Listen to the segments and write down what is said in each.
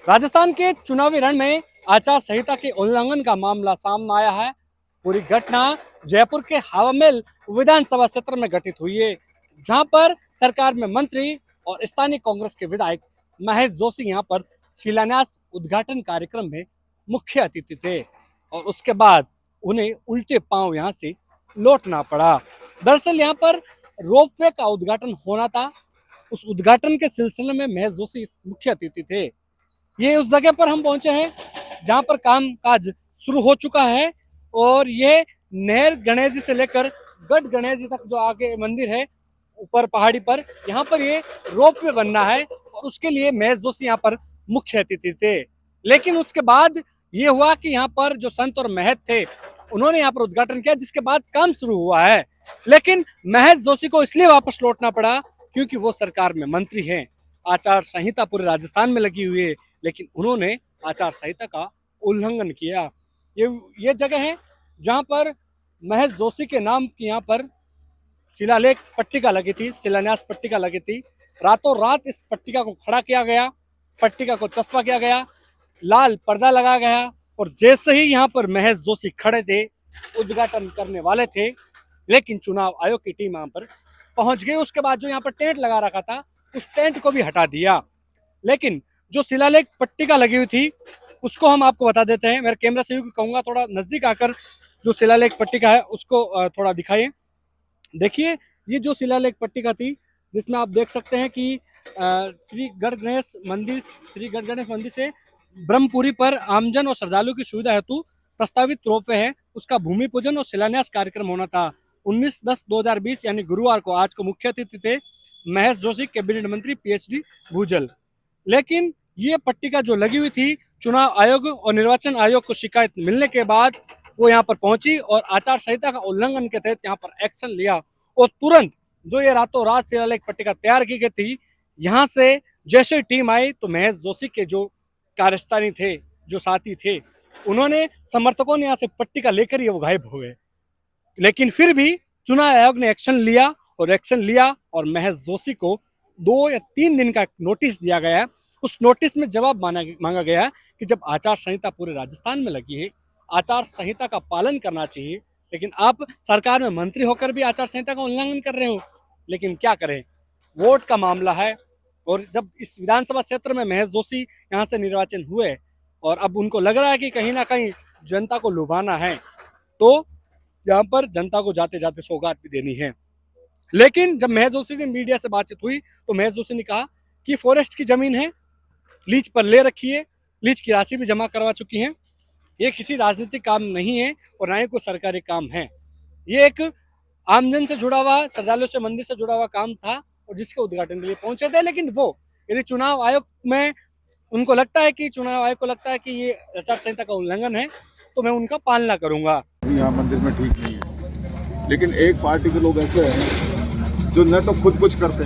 राजस्थान के चुनावी रण में आचार संहिता के उल्लंघन का मामला सामने आया है। पूरी घटना जयपुर के हवामेल विधानसभा क्षेत्र में घटित हुई है, जहां पर सरकार में मंत्री और स्थानीय कांग्रेस के विधायक महेश जोशी यहां पर शिलान्यास उद्घाटन कार्यक्रम में मुख्य अतिथि थे और उसके बाद उन्हें उल्टे पांव यहां से लौटना पड़ा। दरअसल यहां पर रोपवे का उद्घाटन होना था। उस उद्घाटन के सिलसिले में महेश जोशी मुख्य अतिथि थे। ये उस जगह पर हम पहुंचे हैं जहां पर काम काज शुरू हो चुका है और ये नहर गणेश जी से लेकर गढ़ गणेश जी तक जो आगे मंदिर है ऊपर पहाड़ी पर, यहाँ पर ये रोपवे बनना है और उसके लिए महेश जोशी यहाँ पर मुख्य अतिथि थे। लेकिन उसके बाद ये हुआ कि यहाँ पर जो संत और महंत थे उन्होंने यहाँ पर उद्घाटन किया, जिसके बाद काम शुरू हुआ है। लेकिन महेश जोशी को इसलिए वापस लौटना पड़ा क्योंकि वो सरकार में मंत्री हैं। आचार संहिता पूरे राजस्थान में लगी हुई है, लेकिन उन्होंने आचार संहिता का उल्लंघन किया। ये जगह है जहां पर महेश जोशी के नाम की यहाँ पर शिलालेख पट्टिका लगी थी, शिलान्यास पट्टिका लगी थी। रातों रात इस पट्टिका को खड़ा किया गया, पट्टिका को चस्पा किया गया, लाल पर्दा लगाया गया और जैसे ही यहाँ पर महेश जोशी खड़े थे, उद्घाटन करने वाले थे, लेकिन चुनाव आयोग की टीम यहाँ पर पहुंच गई। उसके बाद जो यहाँ पर टेंट लगा रखा था उस टेंट को भी हटा दिया। लेकिन जो शिलालेख पट्टिका लगी हुई थी उसको हम आपको बता देते हैं। मेरे कैमरा से कहूंगा थोड़ा नजदीक आकर जो शिलालेख पट्टिका है उसको थोड़ा दिखाइए। देखिए, ये जो शिलालेख पट्टिका थी जिसमें आप देख सकते हैं कि श्री गढ़ गणेश मंदिर से ब्रह्मपुरी पर आमजन और श्रद्धालु की सुविधा हेतु प्रस्तावित रोपवे है, उसका भूमि पूजन और शिलान्यास कार्यक्रम होना था 19/10/2020 यानी गुरुवार को। आज को मुख्य अतिथि थे महेश जोशी, कैबिनेट मंत्री PhD भूजल। लेकिन ये पट्टिका जो लगी हुई थी, चुनाव आयोग और निर्वाचन आयोग को शिकायत मिलने के बाद वो यहाँ पर पहुंची और आचार संहिता का उल्लंघन के तहत यहाँ पर एक्शन लिया और तुरंत जो ये रातों रात शिलालेख पट्टिका तैयार की गई थी, यहाँ से जैसे टीम आई तो महेश जोशी के जो कार्यस्थानी थे, जो साथी थे, उन्होंने समर्थकों ने यहाँ से पट्टिका लेकर ही वो गायब हो गए। लेकिन फिर भी चुनाव आयोग ने एक्शन लिया और महेश जोशी को 2 या 3 दिन का नोटिस दिया गया। उस नोटिस में जवाब मांगा गया कि जब आचार संहिता पूरे राजस्थान में लगी है, आचार संहिता का पालन करना चाहिए, लेकिन आप सरकार में मंत्री होकर भी आचार संहिता का उल्लंघन कर रहे हो। लेकिन क्या करें, वोट का मामला है और जब इस विधानसभा क्षेत्र में महेश जोशी यहाँ से निर्वाचन हुए और अब उनको लग रहा है कि कहीं ना कहीं जनता को लुभाना है, तो यहाँ पर जनता को जाते जाते सौगात भी देनी है। लेकिन जब महेश जोशी से मीडिया से बातचीत हुई तो महेश जोशी ने कहा कि फॉरेस्ट की जमीन है, लीज पर ले रखी है, लीज की राशि भी जमा करवा चुकी है, ये किसी राजनीतिक काम नहीं है और ना ही कोई सरकारी काम है। ये एक आमजन से जुड़ा हुआ, श्रद्धालु से मंदिर से जुड़ा हुआ काम था और जिसके उद्घाटन के लिए पहुंचे थे। लेकिन वो यदि चुनाव आयोग में उनको लगता है कि चुनाव आयोग को लगता है कि ये आचार संहिता का उल्लंघन है, तो मैं उनका पालना करूंगा। यहाँ मंदिर में ठीक नहीं है, लेकिन एक पार्टी के लोग ऐसे हैं जो न तो खुद कुछ करते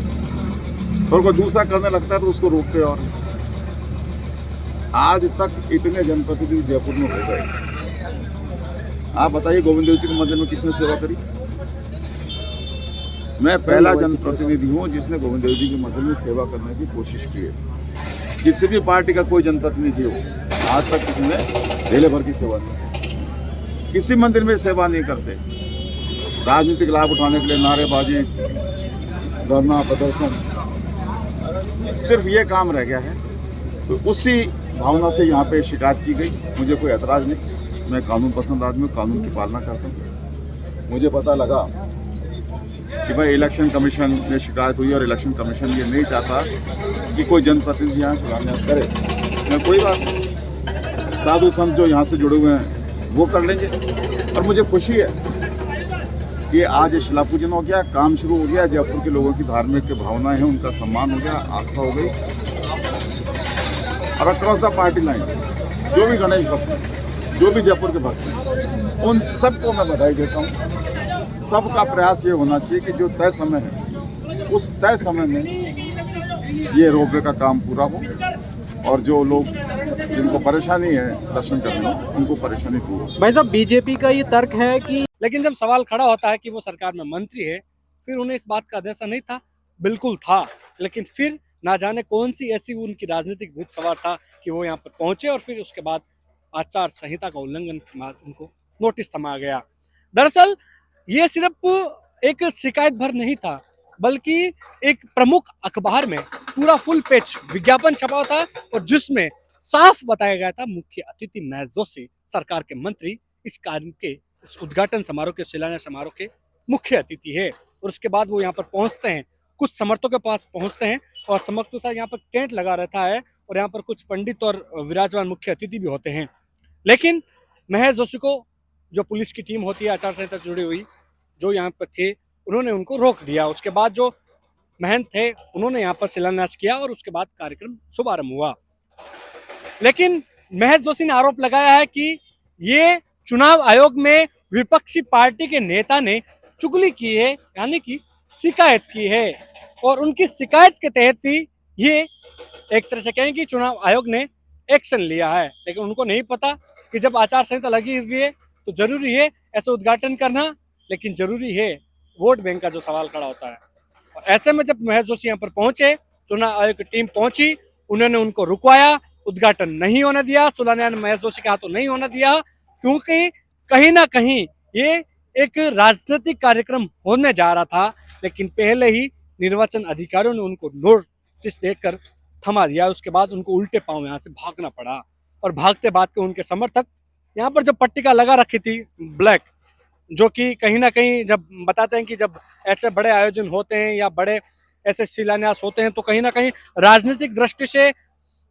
और कोई दूसरा करने लगता है तो उसको रोकते। और आज तक इतने जनप्रतिनिधि जयपुर में हो गए, आप बताइए गोविंद देव जी के मंदिर में किसने सेवा करी? मैं पहला जनप्रतिनिधि हूँ जिसने गोविंद देव जी के मंदिर में सेवा करने की कोशिश की है। किसी भी पार्टी का कोई जनप्रतिनिधि हो, आज तक किसी ने ढेले भर की सेवा नहीं, किसी मंदिर में सेवा नहीं करते। राजनीतिक लाभ उठाने के लिए नारेबाजी, धरना प्रदर्शन, सिर्फ ये काम रह गया है। तो उसी भावना से यहाँ पे शिकायत की गई। मुझे कोई एतराज़ नहीं, मैं कानून पसंद आदमी, कानून की पालना करता हूँ। मुझे पता लगा कि भाई इलेक्शन कमीशन में शिकायत हुई और इलेक्शन कमीशन ये नहीं चाहता कि कोई जनप्रतिनिधि यहाँ शिलान्यास करे। मैं कोई बात नहीं, साधु संत जो यहाँ से जुड़े हुए हैं वो कर लेंगे। और मुझे खुशी है कि आज शिला पूजन हो गया, काम शुरू हो गया, जयपुर के लोगों की धार्मिक भावनाएं हैं, उनका सम्मान हो गया, आस्था हो गई। और अक्रॉस द पार्टी लाइन जो भी गणेश भक्त हैं, जो भी जयपुर के भक्त हैं, उन सबको मैं बधाई देता हूँ। सबका प्रयास ये होना चाहिए कि जो तय समय है उस तय समय में ये रोपवे का काम पूरा हो और जो लोग जिनको परेशानी है दर्शन करने में उनको परेशानी दूर हो। भाई साहब, बीजेपी का ये तर्क है कि लेकिन जब सवाल खड़ा होता है कि वो सरकार में मंत्री है, फिर उन्हें इस बात का अंदेशा नहीं था? बिल्कुल था। लेकिन फिर ना जाने कौन सी ऐसी उनकी राजनीतिक भूत सवार था कि वो यहाँ पर पहुंचे और फिर उसके बाद आचार संहिता का उल्लंघन के बाद उनको नोटिस थमाया गया। दरअसल ये सिर्फ एक शिकायत भर नहीं था, बल्कि एक प्रमुख अखबार में पूरा फुल पेज विज्ञापन छपा था और जिसमें साफ बताया गया था मुख्य अतिथि महज जोशी सरकार के मंत्री इस कार्य के इस उद्घाटन समारोह के शिलान्यास समारोह के मुख्य अतिथि है। और उसके बाद वो यहाँ पर पहुंचते हैं, कुछ समर्थकों के पास पहुंचते हैं और समर्थकों के साथ यहाँ पर टेंट लगा रहता है और यहाँ पर कुछ पंडित और विराजमान मुख्य अतिथि भी होते हैं। लेकिन महज जोशी को जो पुलिस की टीम होती है आचार संहिता से जुड़ी हुई जो यहाँ पर थे उन्होंने उनको रोक दिया। उसके बाद जो महंत थे उन्होंने यहाँ पर शिलान्यास किया और उसके बाद कार्यक्रम शुभारंभ हुआ। लेकिन महज जोशी ने आरोप लगाया है कि ये चुनाव आयोग में विपक्षी पार्टी के नेता ने चुगली की है, यानी कि शिकायत की है और उनकी शिकायत के तहत ही ये एक तरह से कहें कि चुनाव आयोग ने एक्शन लिया है। लेकिन उनको नहीं पता कि जब आचार संहिता लगी हुई है तो जरूरी है ऐसे उद्घाटन करना, लेकिन जरूरी है वोट बैंक का जो सवाल खड़ा होता है। और ऐसे में जब महज जोशी यहाँ पर पहुंचे, चुनाव आयोग की टीम पहुंची, उन्होंने उनको रुकवाया, उद्घाटन नहीं होने दिया, शिलान्यास महज जोशी के हाथों नहीं होने दिया, क्योंकि कहीं ना कहीं ये एक राजनीतिक कार्यक्रम होने जा रहा था। लेकिन पहले ही निर्वाचन अधिकारियों ने उनको नोटिस देकर थमा दिया। उसके बाद उनको उल्टे पांव यहाँ से भागना पड़ा और भागते भागते उनके समर्थक यहाँ पर जो पट्टिका लगा रखी थी ब्लैक, जो कि कहीं ना कहीं जब बताते हैं कि जब ऐसे बड़े आयोजन होते हैं या बड़े ऐसे शिलान्यास होते हैं तो कहीं ना कहीं राजनीतिक दृष्टि से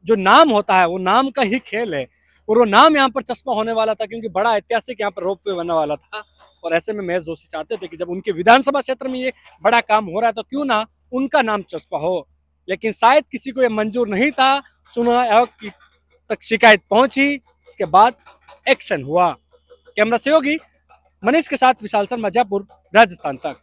जो नाम होता है वो नाम का ही खेल है और वो नाम यहाँ पर चस्पा होने वाला था क्योंकि बड़ा ऐतिहासिक यहाँ पर रोपवे बनने वाला था। और ऐसे में महज जोशी चाहते थे कि जब उनके विधानसभा क्षेत्र में ये बड़ा काम हो रहा है तो क्यों ना उनका नाम चस्पा हो। लेकिन शायद किसी को ये मंजूर नहीं था, चुनाव आयोग तक शिकायत पहुंची, इसके बाद एक्शन हुआ। कैमरा सहयोगी मनीष के साथ विशाल शर्मा, जयपुर, राजस्थान तक।